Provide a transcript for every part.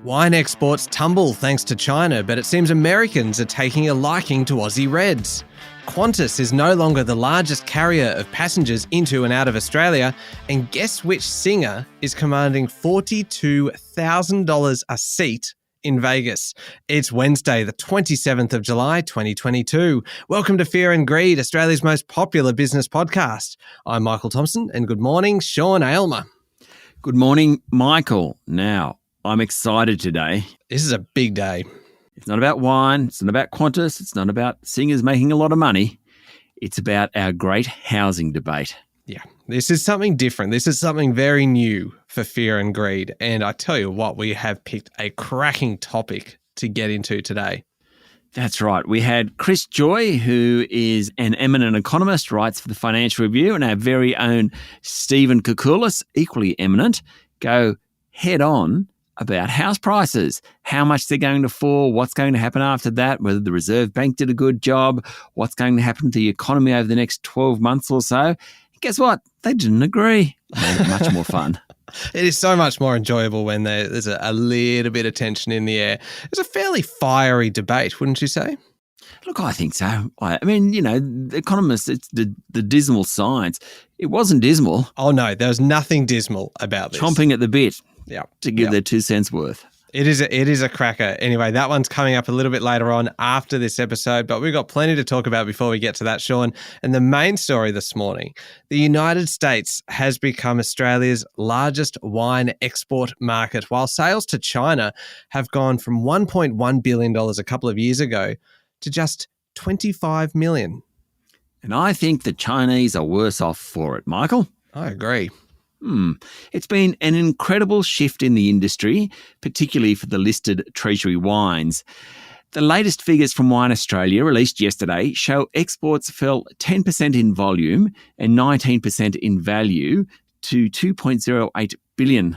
Wine exports tumble thanks to China, but it seems Americans are taking a liking to Aussie Reds. QANTAS is no longer the largest carrier of passengers into and out of Australia, and guess which singer is commanding $42,000 a seat in Vegas? It's Wednesday, the 27th of July, 2022. Welcome to Fear and Greed, Australia's most popular business podcast. I'm Michael Thompson, and good morning, Sean Aylmer. Good morning, Michael. Now, I'm excited today. This is a big day. It's not about wine. It's not about Qantas. It's not about singers making a lot of money. It's about our great housing debate. Yeah, this is something different. This is something very new for Fear and Greed. And I tell you what, we have picked a cracking topic to get into today. That's right. We had Chris Joy, who is an eminent economist, writes for the Financial Review, and our very own Stephen Koukoulas, equally eminent, go head on about house prices, how much they're going to fall, what's going to happen after that, whether the Reserve Bank did a good job, what's going to happen to the economy over the next 12 months or so. And guess what? They didn't agree. Made it much more fun. It is so much more enjoyable when there's a little bit of tension in the air. It's a fairly fiery debate, wouldn't you say? Look, I think so. I mean, you know, the economists, it's the dismal science. It wasn't dismal. Oh, no, there was nothing dismal about this. Chomping at the bit. Yeah, to give their 2 cents worth. It is a cracker. Anyway, that one's coming up a little bit later on after this episode, but we've got plenty to talk about before we get to that, Sean. And the main story this morning, the United States has become Australia's largest wine export market, while sales to China have gone from $1.1 billion a couple of years ago to just $25 million. And I think the Chinese are worse off for it, Michael. I agree. It's been an incredible shift in the industry, particularly for the listed Treasury wines. The latest figures from Wine Australia, released yesterday, show exports fell 10% in volume and 19% in value to $2.08 billion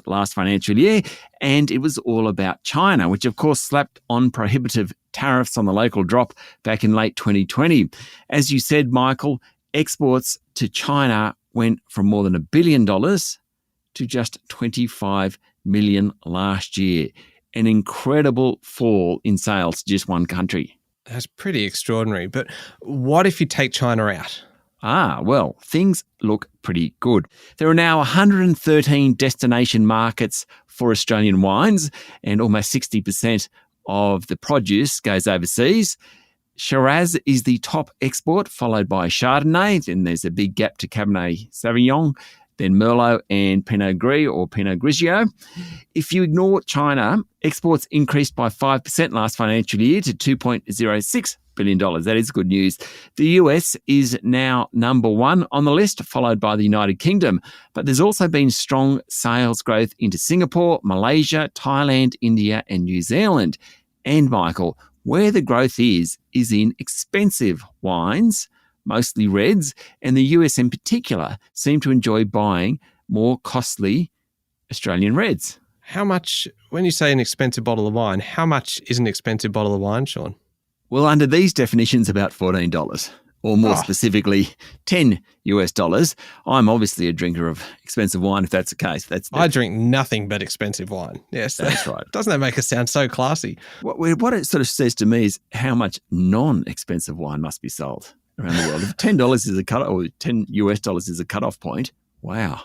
last financial year, and it was all about China, which of course slapped on prohibitive tariffs on the local drop back in late 2020. As you said, Michael, exports to China went from more than $1 billion to just $25 million last year. An incredible fall in sales to just one country. That's pretty extraordinary. But what if you take China out? Well, things look pretty good. There are now 113 destination markets for Australian wines, and almost 60% of the produce goes overseas. Shiraz is the top export, followed by Chardonnay. Then there's a big gap to Cabernet Sauvignon, then Merlot and Pinot Gris or Pinot Grigio. If you ignore China, exports increased by 5% last financial year to $2.06 billion. That is good news. The US is now number one on the list, followed by the United Kingdom. But there's also been strong sales growth into Singapore, Malaysia, Thailand, India and New Zealand. And Michael, where the growth is in expensive wines, mostly reds, and the US in particular seem to enjoy buying more costly Australian reds. How much, when you say an expensive bottle of wine, how much is an expensive bottle of wine, Sean? Well, under these definitions, about $14. Or more specifically, $10 US. I'm obviously a drinker of expensive wine, if that's the case. I drink nothing but expensive wine. Yes, that's right. Doesn't that make us sound so classy? What it sort of says to me is how much non-expensive wine must be sold around the world. If $10 is a cut, or $10 US is a cutoff point, wow.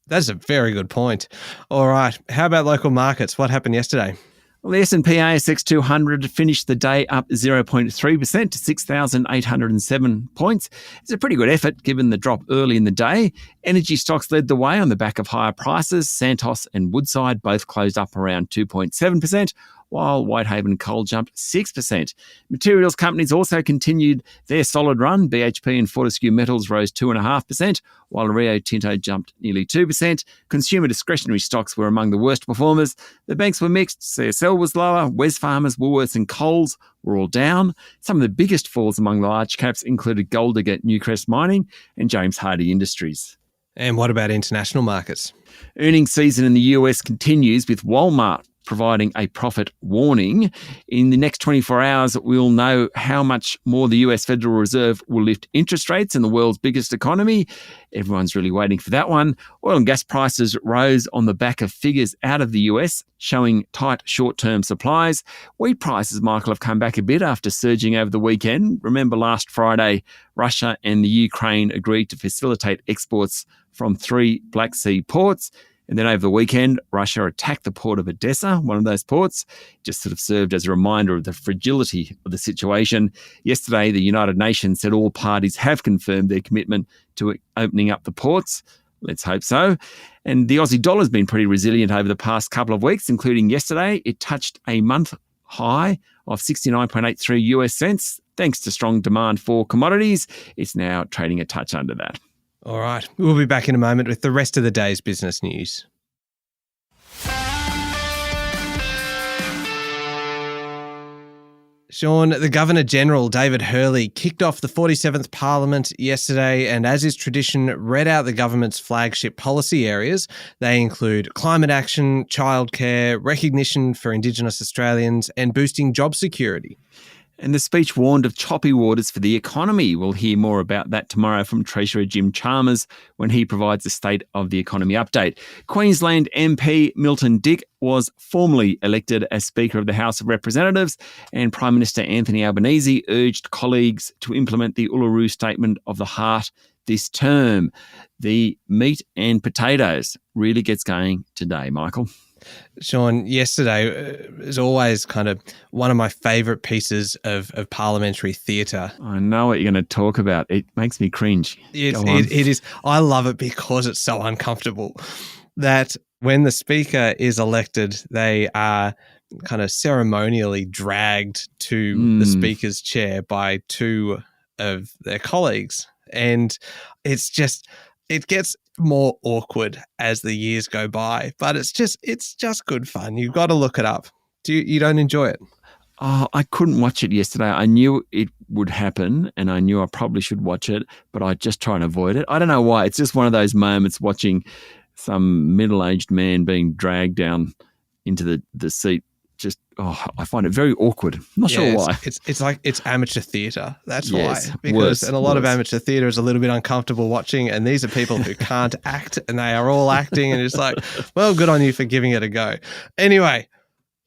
That's a very good point. All right, how about local markets? What happened yesterday? Well, the S&P ASX 200 finished the day up 0.3% to 6,807 points. It's a pretty good effort given the drop early in the day. Energy stocks led the way on the back of higher prices. Santos and Woodside both closed up around 2.7%, while Whitehaven Coal jumped 6%. Materials companies also continued their solid run. BHP and Fortescue Metals rose 2.5%, while Rio Tinto jumped nearly 2%. Consumer discretionary stocks were among the worst performers. The banks were mixed. CSL was lower. Wesfarmers, Woolworths and Coles were all down. Some of the biggest falls among the large caps included Gold Digger, Newcrest Mining and James Hardie Industries. And what about international markets? Earnings season in the US continues, with Walmart providing a profit warning. In the next 24 hours, we'll know how much more the US Federal Reserve will lift interest rates in the world's biggest economy. Everyone's really waiting for that one. Oil and gas prices rose on the back of figures out of the US showing tight short-term supplies. Wheat prices, Michael, have come back a bit after surging over the weekend. Remember last Friday, Russia and the Ukraine agreed to facilitate exports from 3 Black Sea ports. And then over the weekend, Russia attacked the port of Odessa, one of those ports. Just sort of served as a reminder of the fragility of the situation. Yesterday, the United Nations said all parties have confirmed their commitment to opening up the ports. Let's hope so. And the Aussie dollar has been pretty resilient over the past couple of weeks, including yesterday. It touched a month high of 69.83 US cents. Thanks to strong demand for commodities, it's now trading a touch under that. All right. We'll be back in a moment with the rest of the day's business news. Sean, the Governor-General, David Hurley, kicked off the 47th Parliament yesterday and, as is tradition, read out the government's flagship policy areas. They include climate action, childcare, recognition for Indigenous Australians and boosting job security. And the speech warned of choppy waters for the economy. We'll hear more about that tomorrow from Treasurer Jim Chalmers when he provides a State of the Economy update. Queensland MP Milton Dick was formally elected as Speaker of the House of Representatives, and Prime Minister Anthony Albanese urged colleagues to implement the Uluru Statement of the Heart this term. The meat and potatoes really gets going today, Michael. Sean, yesterday is always kind of one of my favourite pieces of parliamentary theatre. I know what you're going to talk about. It makes me cringe. It is. I love it because it's so uncomfortable that when the Speaker is elected, they are kind of ceremonially dragged to the Speaker's chair by 2 of their colleagues. And it's just, it gets more awkward as the years go by, but it's just good fun. You've got to look it up. You don't enjoy it? Oh, I couldn't watch it yesterday. I knew it would happen and I knew I probably should watch it, but I just try and avoid it. I don't know why. It's just one of those moments watching some middle-aged man being dragged down into the seat. I find it very awkward. I'm not sure why. It's like it's amateur theatre. That's yes, why. And a lot of amateur theatre is a little bit uncomfortable watching, and these are people who can't act, and they are all acting, and it's like, well, good on you for giving it a go. Anyway,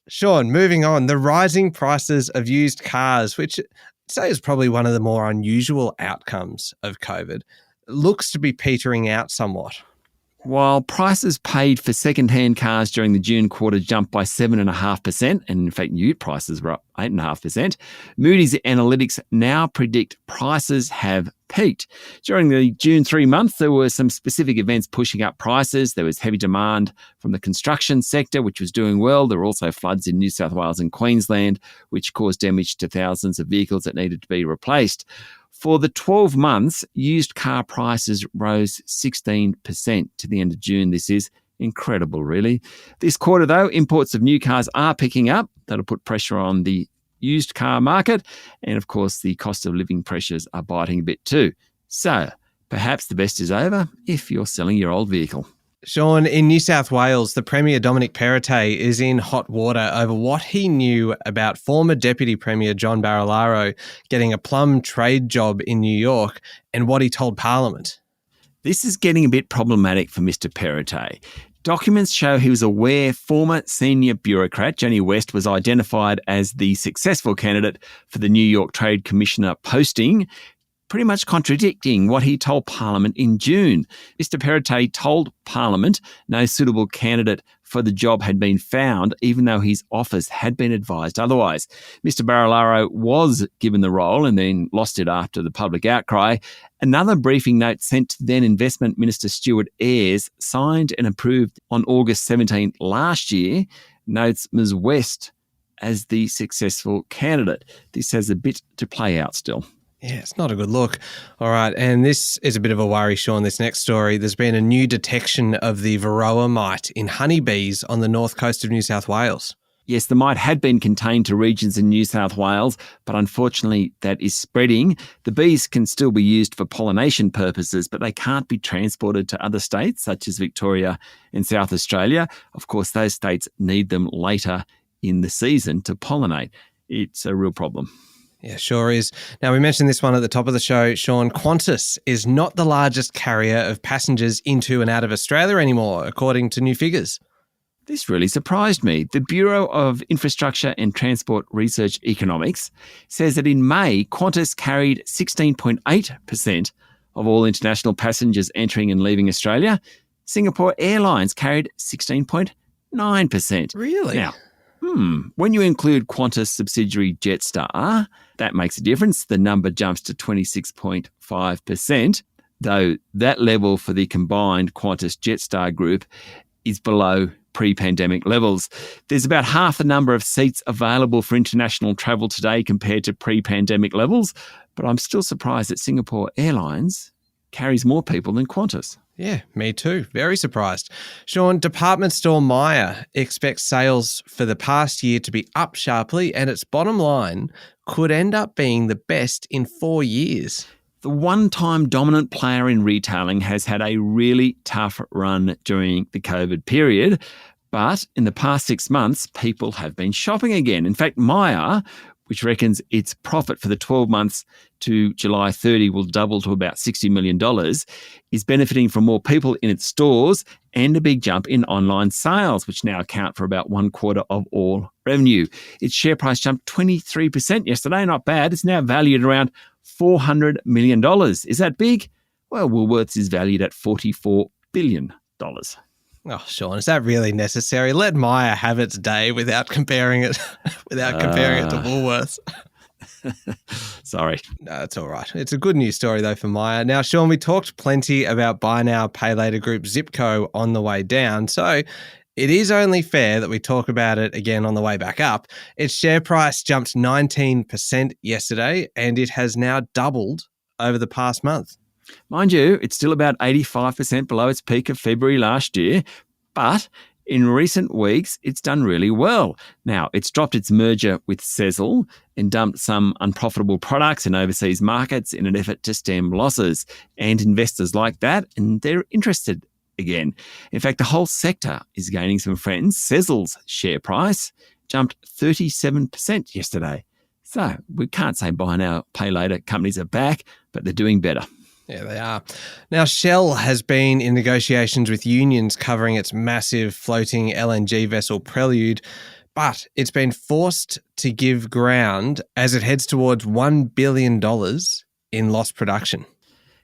Sean, moving on. The rising prices of used cars, which I'd say is probably one of the more unusual outcomes of COVID, looks to be petering out somewhat. While prices paid for second-hand cars during the June quarter jumped by 7.5%, and in fact ute prices were up 8.5%, Moody's Analytics now predict prices have peaked. During the June 3 month, there were some specific events pushing up prices. There was heavy demand from the construction sector, which was doing well. There were also floods in New South Wales and Queensland, which caused damage to thousands of vehicles that needed to be replaced. For the 12 months, used car prices rose 16% to the end of June. This is incredible, really. This quarter, though, imports of new cars are picking up. That'll put pressure on the used car market. And, of course, the cost of living pressures are biting a bit too. So perhaps the best is over if you're selling your old vehicle. Sean, in New South Wales, the Premier Dominic Perrottet is in hot water over what he knew about former Deputy Premier John Barilaro getting a plum trade job in New York and what he told Parliament. This is getting a bit problematic for Mr. Perrottet. Documents show he was aware former senior bureaucrat Jenny West was identified as the successful candidate for the New York Trade Commissioner posting, pretty much contradicting what he told Parliament in June. Mr. Perrottet told Parliament no suitable candidate for the job had been found, even though his office had been advised otherwise. Mr. Barilaro was given the role and then lost it after the public outcry. Another briefing note sent to then Investment Minister Stuart Ayres, signed and approved on August 17th last year, notes Ms. West as the successful candidate. This has a bit to play out still. Yeah, it's not a good look. All right, and this is a bit of a worry, Sean, this next story. There's been a new detection of the varroa mite in honeybees on the north coast of New South Wales. Yes, the mite had been contained to regions in New South Wales, but unfortunately that is spreading. The bees can still be used for pollination purposes, but they can't be transported to other states such as Victoria and South Australia. Of course, those states need them later in the season to pollinate. It's a real problem. Yeah, sure is. Now, we mentioned this one at the top of the show, Sean. QANTAS is not the largest carrier of passengers into and out of Australia anymore, according to new figures. This really surprised me. The Bureau of Infrastructure and Transport Research Economics says that in May, Qantas carried 16.8% of all international passengers entering and leaving Australia. Singapore Airlines carried 16.9%. Really? Now, when you include Qantas subsidiary Jetstar, that makes a difference. The number jumps to 26.5%, though that level for the combined Qantas Jetstar group is below pre-pandemic levels. There's about half the number of seats available for international travel today compared to pre-pandemic levels, but I'm still surprised that Singapore Airlines carries more people than Qantas. Yeah, me too. Very surprised. Sean, department store Myer expects sales for the past year to be up sharply, and its bottom line could end up being the best in 4 years. The one-time dominant player in retailing has had a really tough run during the COVID period, but in the past 6 months, people have been shopping again. In fact, Myer, which reckons its profit for the 12 months to July 30 will double to about $60 million, is benefiting from more people in its stores and a big jump in online sales, which now account for about 1/4 of all revenue. Its share price jumped 23% yesterday, not bad. It's now valued around $400 million. Is that big? Well, Woolworths is valued at $44 billion. Oh, Sean, is that really necessary? Let Myer have its day without comparing it to Woolworths. Sorry. No, it's all right. It's a good news story, though, for Myer. Now, Sean, we talked plenty about buy now, pay later group Zipco on the way down. So it is only fair that we talk about it again on the way back up. Its share price jumped 19% yesterday, and it has now doubled over the past month. Mind you, it's still about 85% below its peak of February last year, but in recent weeks, it's done really well. Now, it's dropped its merger with Sezzle and dumped some unprofitable products in overseas markets in an effort to stem losses. And investors like that, and they're interested again. In fact, the whole sector is gaining some friends. Sezzle's share price jumped 37% yesterday. So we can't say buy now, pay later companies are back, but they're doing better. Yeah, they are. Now, Shell has been in negotiations with unions covering its massive floating LNG vessel Prelude, but it's been forced to give ground as it heads towards $1 billion in lost production.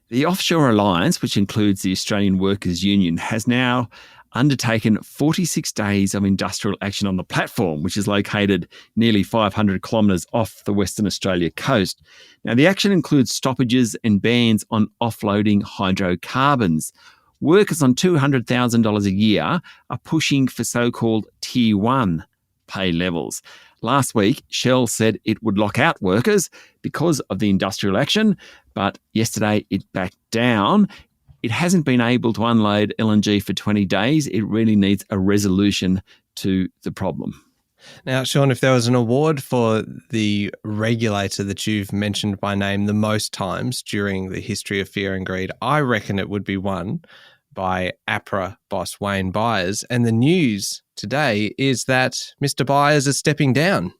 The Offshore Alliance, which includes the Australian Workers' Union, has now undertaken 46 days of industrial action on the platform, which is located nearly 500 kilometres off the Western Australia coast. Now, the action includes stoppages and bans on offloading hydrocarbons. Workers on $200,000 a year are pushing for so-called Tier 1 pay levels. Last week, Shell said it would lock out workers because of the industrial action, but yesterday it backed down. It hasn't been able to unload LNG for 20 days. It really needs a resolution to the problem. Now, Sean, if there was an award for the regulator that you've mentioned by name the most times during the history of Fear and Greed, I reckon it would be won by APRA boss Wayne Byers. And the news today is that Mr. Byers is stepping down.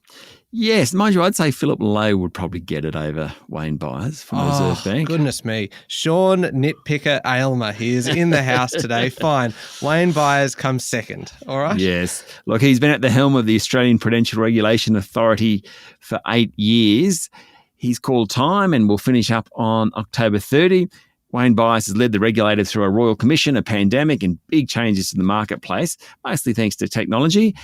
Yes, mind you, I'd say Philip Lowe would probably get it over Wayne Byers from Reserve Bank. Goodness me. Sean Nitpicker Aylmer, he is in the house today. Fine. Wayne Byers comes second. All right? Yes. Look, he's been at the helm of the Australian Prudential Regulation Authority for 8 years. He's called time and will finish up on October 30. Wayne Byers has led the regulator through a royal commission, a pandemic, and big changes to the marketplace, mostly thanks to technology.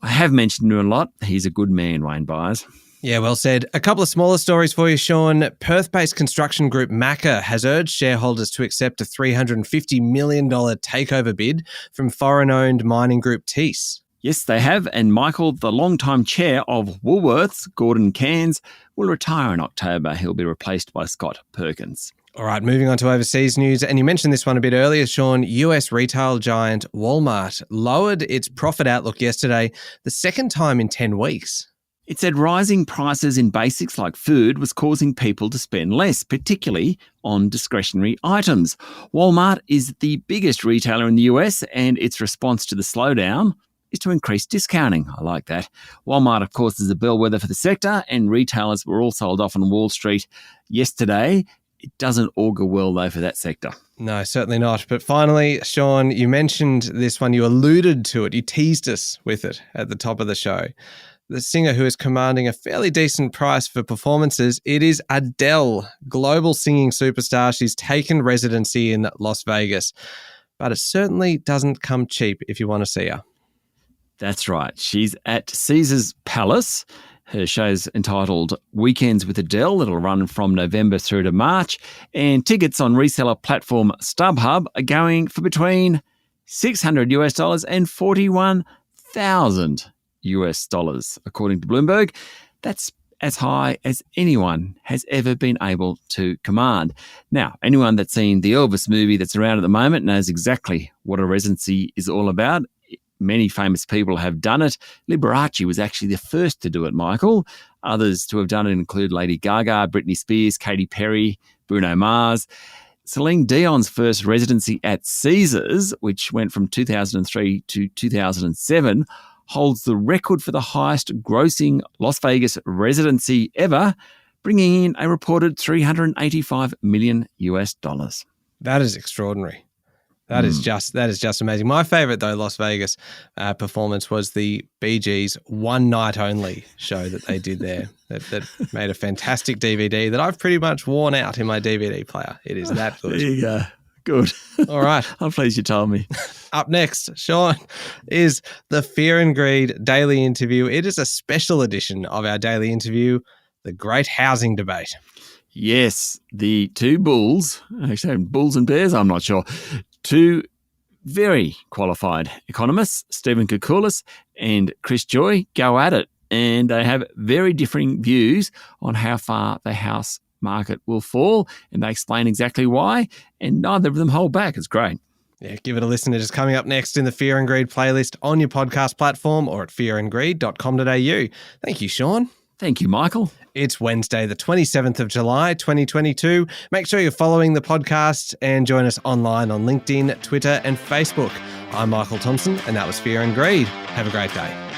I have mentioned him a lot. He's a good man, Wayne Byers. Yeah, well said. A couple of smaller stories for you, Sean. Perth-based construction group Macca has urged shareholders to accept a $350 million takeover bid from foreign-owned mining group Thiess. Yes, they have. And Michael, the longtime chair of Woolworths, Gordon Cairns, will retire in October. He'll be replaced by Scott Perkins. All right, moving on to overseas news. And you mentioned this one a bit earlier, Sean. US retail giant Walmart lowered its profit outlook yesterday, the second time in 10 weeks. It said rising prices in basics like food was causing people to spend less, particularly on discretionary items. Walmart is the biggest retailer in the US, and its response to the slowdown is to increase discounting. I like that. Walmart, of course, is a bellwether for the sector, and retailers were all sold off on Wall Street yesterday. It doesn't augur well, though, for that sector. No, certainly not. But finally, Sean, you mentioned this one. You alluded to it. You teased us with it at the top of the show. The singer who is commanding a fairly decent price for performances, it is Adele, global singing superstar. She's taken residency in Las Vegas. But it certainly doesn't come cheap if you want to see her. That's right. She's at Caesars Palace. Her show's entitled Weekends with Adele. It'll run from November through to March. And tickets on reseller platform StubHub are going for between $600 and $41,000, according to Bloomberg. That's as high as anyone has ever been able to command. Now, anyone that's seen the Elvis movie that's around at the moment knows exactly what a residency is all about. Many famous people have done it. Liberace was actually the first to do it, Michael. Others to have done it include Lady Gaga, Britney Spears, Katy Perry, Bruno Mars. Celine Dion's first residency at Caesars, which went from 2003 to 2007, holds the record for the highest grossing Las Vegas residency ever, bringing in a reported $385 million. That is extraordinary. That is just amazing. My favourite, though, Las Vegas performance was the Bee Gees One Night Only show that they did there. That made a fantastic DVD that I've pretty much worn out in my DVD player. It is that good. There you go. Good. All right. I'm pleased you told me. Up next, Sean, is the Fear and Greed Daily Interview. It is a special edition of our daily interview, the Great Housing Debate. Yes, the two bulls, actually bulls and bears, I'm not sure, two very qualified economists, Stephen Koukoulas and Chris Joy, go at it. And they have very differing views on how far the house market will fall, and they explain exactly why, and neither of them hold back. It's great. Yeah, give it a listen. It is coming up next in the Fear and Greed playlist on your podcast platform or at fearandgreed.com.au. Thank you, Sean. Thank you, Michael. It's Wednesday, the 27th of July, 2022. Make sure you're following the podcast and join us online on LinkedIn, Twitter, and Facebook. I'm Michael Thompson, and that was Fear and Greed. Have a great day.